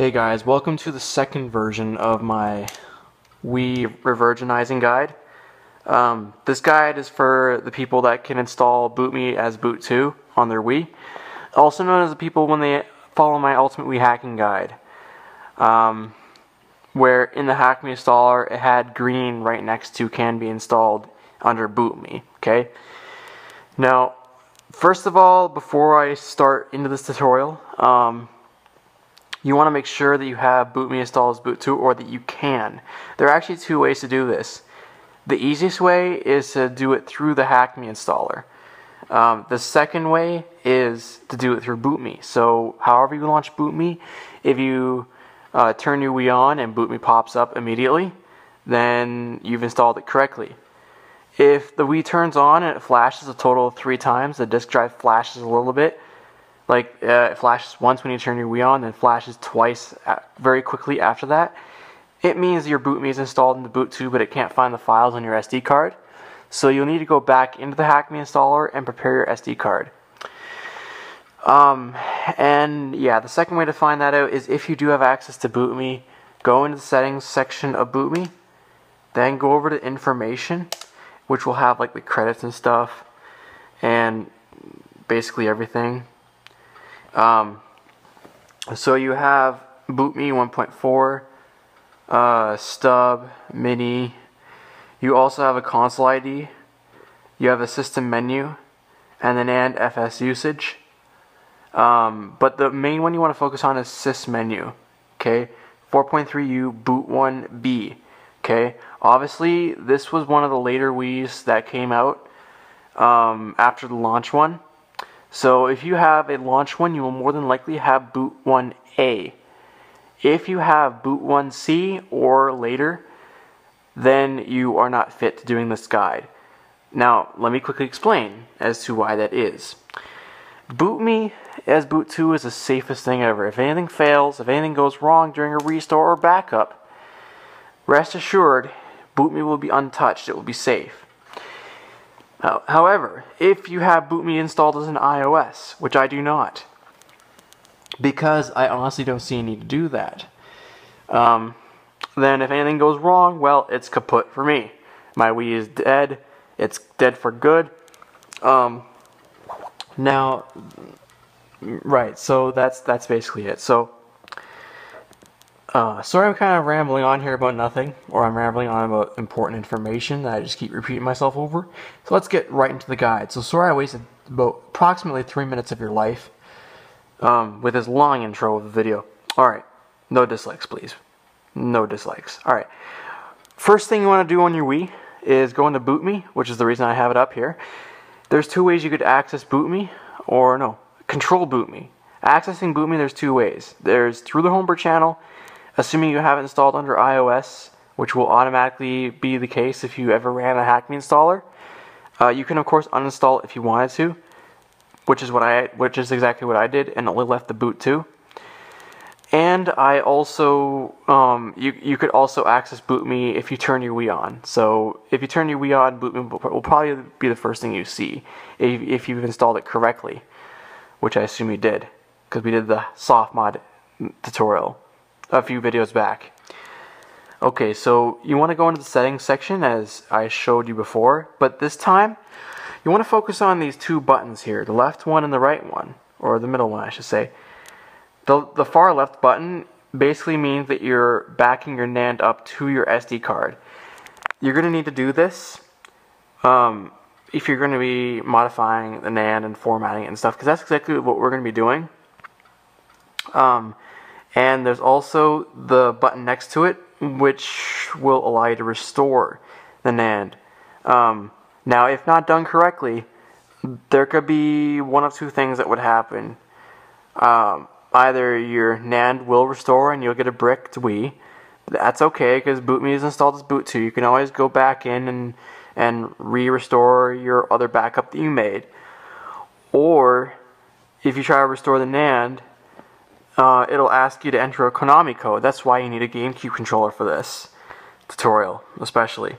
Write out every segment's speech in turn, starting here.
Hey guys, welcome to the second version of my Wii Virgnizing guide. This guide is for the people that can install BootMe as Boot 2 on their Wii, also known as the people when they follow my Ultimate Wii Hacking Guide, where in the Hack Me installer it had green right next to can be installed under BootMe. Okay. Now, first of all, before I start into this tutorial, you want to make sure that you have BootMe installed as Boot 2, or that you can. There are actually two ways to do this. The easiest way is to do it through the Hack Me installer. The second way is to do it through BootMe. So however you launch BootMe, if you turn your Wii on and BootMe pops up immediately, then you've installed it correctly. If the Wii turns on and it flashes a total of 3 times, the disk drive flashes a little bit, like it flashes once when you turn your Wii on, then flashes twice very quickly after that, it means your BootMe is installed into Boot 2, but it can't find the files on your SD card. So you'll need to go back into the Hack Me installer and prepare your SD card. And yeah, the second way to find that out is if you do have access to BootMe, go into the settings section of BootMe, then go over to information, which will have like the credits and stuff, and basically everything. So you have BootMe 1.4, stub, mini. You also have a console ID. You have a system menu, and then and FS usage. But the main one you want to focus on is sys menu. Okay, 4.3U boot 1B. Okay, obviously this was one of the later Wiis that came out after the launch one. So if you have a launch one, you will more than likely have boot 1A. If you have boot 1C or later, then you are not fit to doing this guide. Now, let me quickly explain as to why that is. BootMe as Boot 2 is the safest thing ever. If anything fails, if anything goes wrong during a restore or backup, rest assured, BootMe will be untouched. It will be safe. However, if you have BootMe installed as an iOS, which I do not, because I honestly don't see a need to do that, then if anything goes wrong, well, it's kaput for me. My Wii is dead. It's dead for good. Now, right, so that's basically it. So, sorry I'm kind of rambling on here about nothing, or I'm rambling on about important information that I just keep repeating myself over. So let's get right into the guide. So sorry I wasted about approximately 3 minutes of your life with this long intro of the video. Alright, no dislikes please. No dislikes. Alright, first thing you want to do on your Wii is go into BootMe, which is the reason I have it up here. There's two ways you could access BootMe, or no, control BootMe. Accessing BootMe, there's two ways. There's through the Homebrew channel, assuming you have it installed under iOS, which will automatically be the case if you ever ran a Hack Me installer. You can of course uninstall it if you wanted to, which is exactly what I did, and only left the Boot 2. And I also, you could also access BootMe if you turn your Wii on. So if you turn your Wii on, BootMe will probably be the first thing you see if you've installed it correctly, which I assume you did, because we did the soft mod tutorial a few videos back. Okay, so you want to go into the settings section as I showed you before, but this time you want to focus on these two buttons here, the left one and the right one, or the middle one I should say. The far left button basically means that you're backing your NAND up to your SD card. You're going to need to do this if you're going to be modifying the NAND and formatting it and stuff, because that's exactly what we're going to be doing. And there's also the button next to it, which will allow you to restore the NAND. Now, if not done correctly, there could be one of two things that would happen. Either your NAND will restore and you'll get a bricked Wii. That's okay, because BootMe is installed as Boot 2. You can always go back in and re-restore your other backup that you made. Or, if you try to restore the NAND, it'll ask you to enter a Konami code. That's why you need a GameCube controller for this tutorial, especially.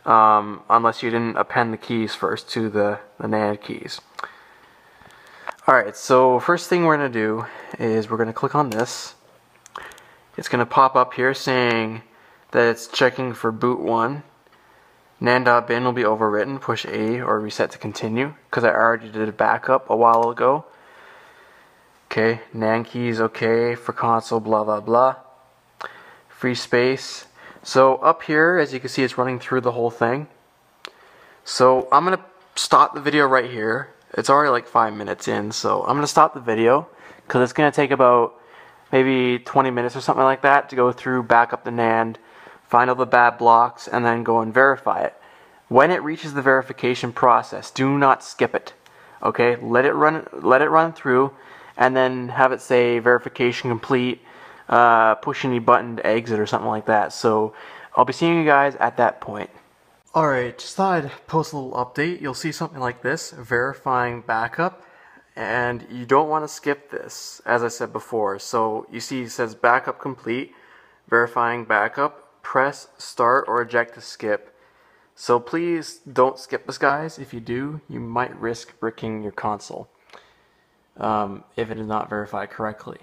Unless you didn't append the keys first to the NAND keys. Alright, so first thing we're going to do is we're going to click on this. it's going to pop up here saying that it's checking for boot 1. nan.bin will be overwritten. Push A or reset to continue, because I already did a backup a while ago. Okay, nan keys okay for console, blah blah blah. Free space. So up here, as you can see, it's running through the whole thing. So I'm going to stop the video right here. It's already like 5 minutes in, so I'm going to stop the video because it's going to take about maybe 20 minutes or something like that to go through, back up the NAND, find all the bad blocks, and then go and verify it. When it reaches the verification process, do not skip it. Okay, let it run through, and then have it say verification complete. Push any button to exit or something like that. So I'll be seeing you guys at that point. Alright, just thought I'd post a little update. You'll see something like this, verifying backup, and you don't want to skip this, as I said before. So you see it says backup complete, verifying backup, press start or eject to skip. So please don't skip this, guys. If you do, you might risk bricking your console if it is not verified correctly.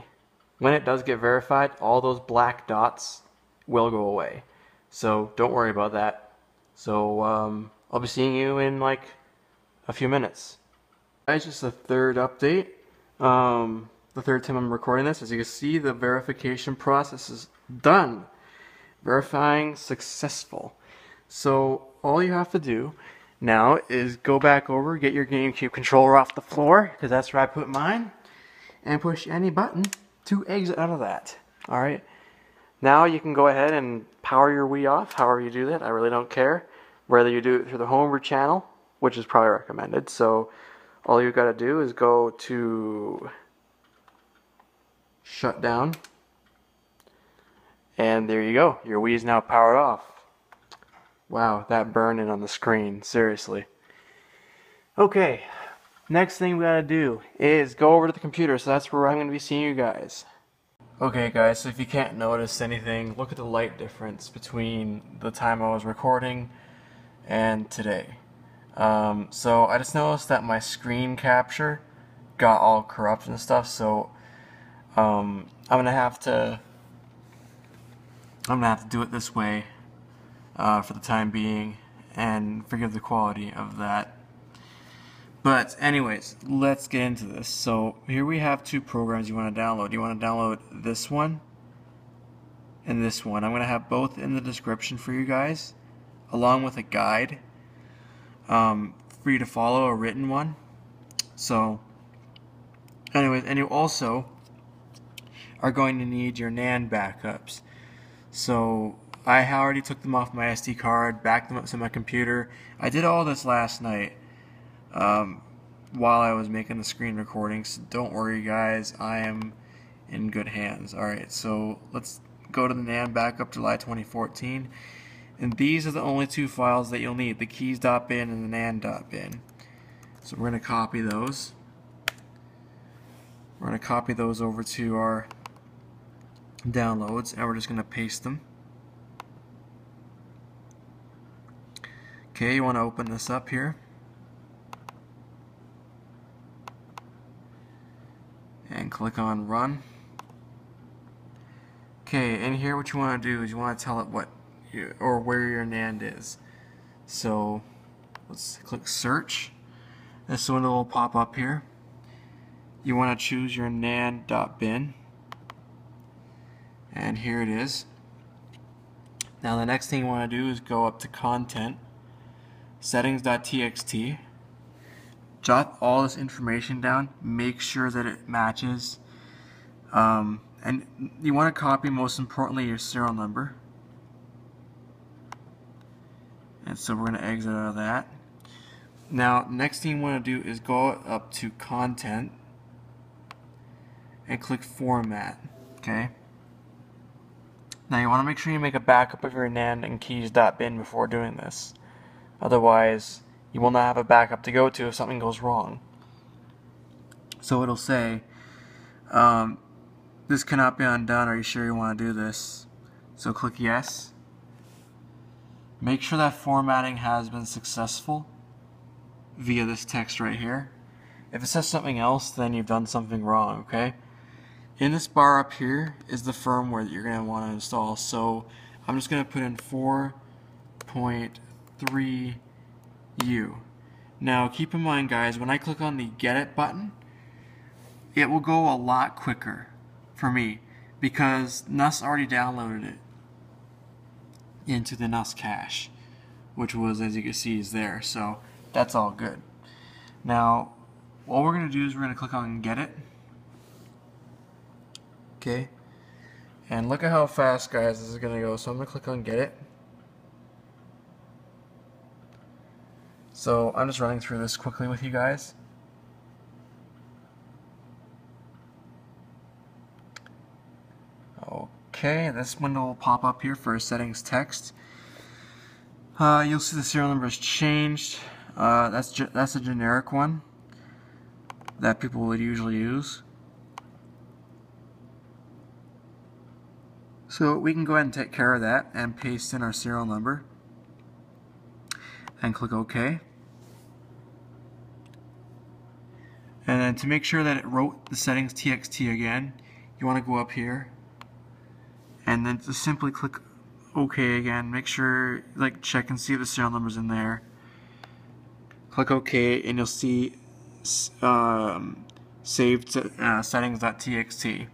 When it does get verified, all those black dots will go away. So don't worry about that. So I'll be seeing you in like a few minutes. Guys, just a third update. The third time I'm recording this. As you can see, the verification process is done. Verifying successful. So all you have to do now is go back over, get your GameCube controller off the floor, because that's where I put mine, and push any button to exit out of that. Alright, now you can go ahead and power your Wii off, however you do that. I really don't care. Whether you do it through the homebrew channel, which is probably recommended. So all you got to do is go to shutdown, and there you go. Your Wii is now powered off. Wow, that burned in on the screen, seriously. Okay, next thing we gotta do is go over to the computer, so that's where I'm going to be seeing you guys. Okay guys, so if you can't notice anything, look at the light difference between the time I was recording and today. So I just noticed that my screen capture got all corrupt and stuff, so I'm gonna have to do it this way for the time being, and forgive the quality of that. But anyways, let's get into this. So here we have two programs you want to download. You want to download this one and this one. I'm going to have both in the description for you guys, along with a guide for you to follow, a written one. So anyways, and you also are going to need your NAND backups. So I already took them off my SD card, backed them up to my computer. I did all this last night while I was making the screen recording, so don't worry guys, I am in good hands. Alright, so let's go to the NAND backup July 2014, and these are the only two files that you'll need, the keys.bin and the nan.bin. So we're going to copy those. We're going to copy those over to our downloads, and we're just going to paste them. Okay, you want to open this up here. And click on Run. Okay, in here what you want to do is you want to tell it what or where your NAND is. So let's click Search. This window will pop up here. You want to choose your nan.bin, and here it is. Now the next thing you want to do is go up to Content, settings.txt, jot all this information down, make sure that it matches, and you want to copy, most importantly, your serial number. And so we're going to exit out of that. Now next thing you want to do is go up to Content and click Format. Okay. Now you want to make sure you make a backup of your NAND and keys.bin before doing this. Otherwise, you will not have a backup to go to if something goes wrong. So it'll say, this cannot be undone, are you sure you want to do this? So click Yes. Make sure that formatting has been successful via this text right here. If it says something else, then you've done something wrong, okay? In this bar up here is the firmware that you're going to want to install. So I'm just going to put in 4.3U. Now keep in mind, guys, when I click on the Get It button, it will go a lot quicker for me because NUS already downloaded it into the NUS cache, which was, as you can see, is there. So that's all good. Now what we're going to do is we're going to click on Get It. Okay, and look at how fast, guys, this is going to go. So I'm going to click on Get It. So I'm just running through this quickly with you guys. Okay, this window will pop up here for settings text. You'll see the serial number has changed. That's a generic one that people would usually use. So we can go ahead and take care of that and paste in our serial number and click OK. And then to make sure that it wrote the settings txt again, you want to go up here and then just simply click OK again. Make sure, like, check and see if the serial number's in there. Click OK and you'll see saved settings.txt.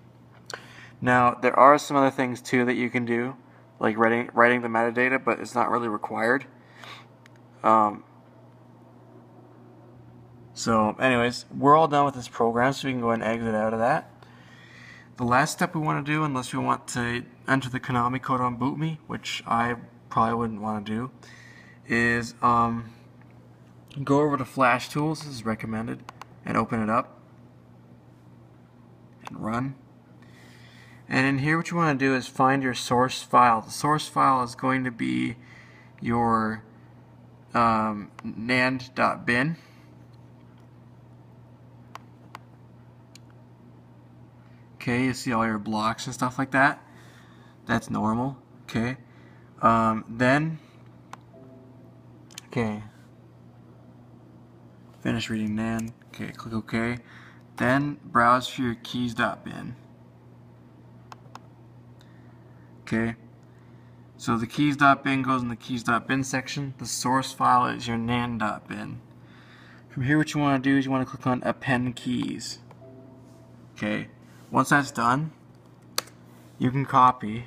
Now there are some other things too that you can do, like writing the metadata, but it's not really required. So anyways, we're all done with this program, so we can go ahead and exit out of that. The last step we want to do, unless we want to enter the Konami code on BootMe, which I probably wouldn't want to do, is go over to Flash Tools, this is recommended, and open it up and run. And in here what you want to do is find your source file. The source file is going to be your nand.bin. Okay, you see all your blocks and stuff like that. That's normal. Okay. Okay. Finish reading NAND. Okay, click OK. Then browse for your keys.bin. Okay, so the keys.bin goes in the keys.bin section. The source file is your nan.bin. From here what you want to do is you want to click on append keys. Okay, once that's done, you can copy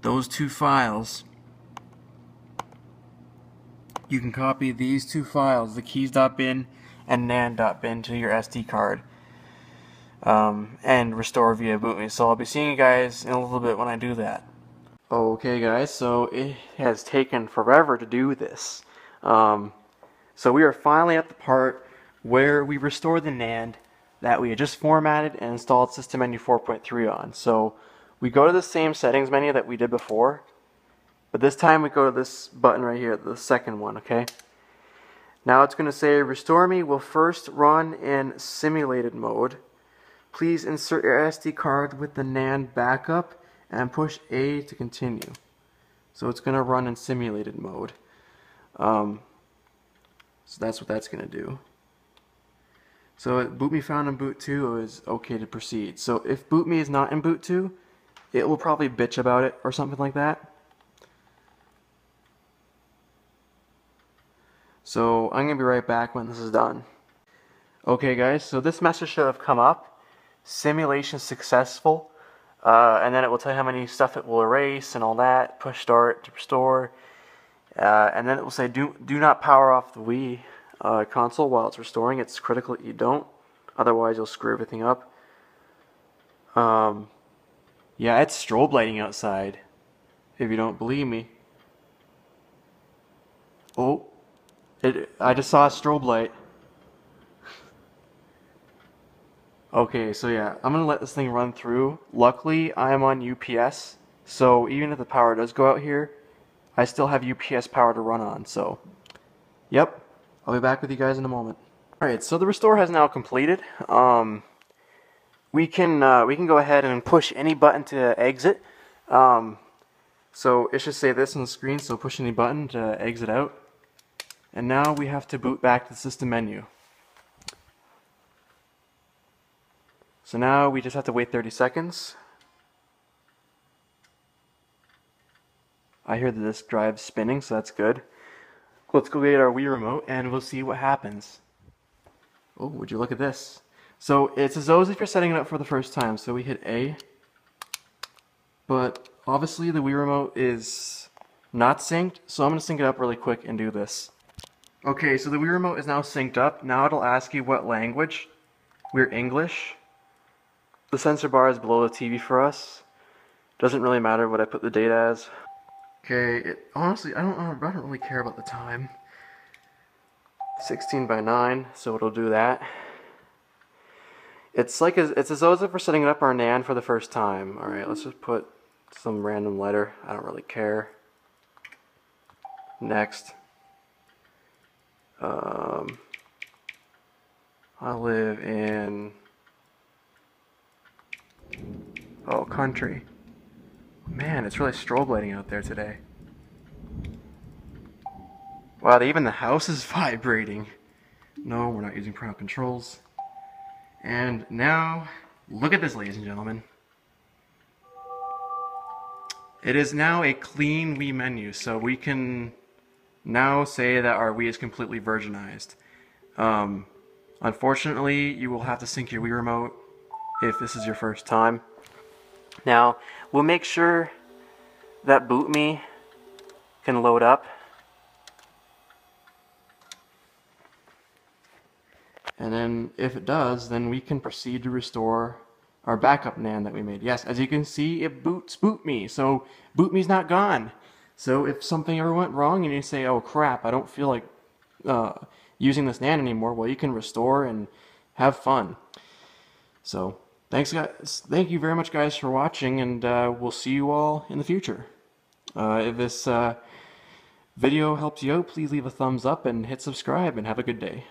those two files. You can copy these two files, the keys.bin and nan.bin, to your SD card. And restore via BootMe. So I'll be seeing you guys in a little bit when I do that. Okay guys, so it has taken forever to do this. So we are finally at the part where we restore the NAND that we had just formatted and installed System Menu 4.3 on. So we go to the same settings menu that we did before, but this time we go to this button right here, the second one, okay? Now it's going to say, Restore Me will first run in simulated mode. Please insert your SD card with the NAND backup and push A to continue. So it's going to run in simulated mode. So that's what that's going to do. So boot me found in boot 2 is okay to proceed. So if boot me is not in boot 2, it will probably bitch about it or something like that. So I'm going to be right back when this is done. Okay guys, so this message should have come up. Simulation successful, and then it will tell you how many stuff it will erase and all that. Push start to restore, and then it will say do not power off the Wii console while it's restoring. It's critical that you don't, otherwise you'll screw everything up. Yeah, it's strobe lighting outside, if you don't believe me. Oh, I just saw a strobe light. Okay, so yeah, I'm going to let this thing run through. Luckily, I am on UPS, so even if the power does go out here, I still have UPS power to run on, so yep, I'll be back with you guys in a moment. Alright, so the restore has now completed. We can go ahead and push any button to exit. So it should say this on the screen, so push any button to exit out. And now we have to boot back to the system menu. So now we just have to wait 30 seconds. I hear the disk drive spinning, so that's good. Let's go get our Wii remote and we'll see what happens. Oh, would you look at this? So it's as though as if you're setting it up for the first time. So we hit A. But obviously the Wii remote is not synced, so I'm going to sync it up really quick and do this. Okay, so the Wii remote is now synced up. Now it'll ask you what language. We're English. The sensor bar is below the TV for us. Doesn't really matter what I put the date as. Okay, honestly, I don't really care about the time. 16:09, so it'll do that. It's as though as if we're setting up our NAND for the first time. All right, let's just put some random letter. I don't really care. Next. I live in country. Man, it's really strobe lighting out there today. Wow, even the house is vibrating. No, we're not using parental controls. And now, look at this, ladies and gentlemen. It is now a clean Wii menu, so we can now say that our Wii is completely virginized. Unfortunately, you will have to sync your Wii remote if this is your first time. Now, we'll make sure that BootMe can load up. And then if it does, then we can proceed to restore our backup NAND that we made. Yes, as you can see, it boots BootMe, so BootMe's not gone. So if something ever went wrong and you say, oh crap, I don't feel like using this NAND anymore, well, you can restore and have fun. So thanks, guys. Thank you very much, guys, for watching, and we'll see you all in the future. If this video helps you out, please leave a thumbs up and hit subscribe, and have a good day.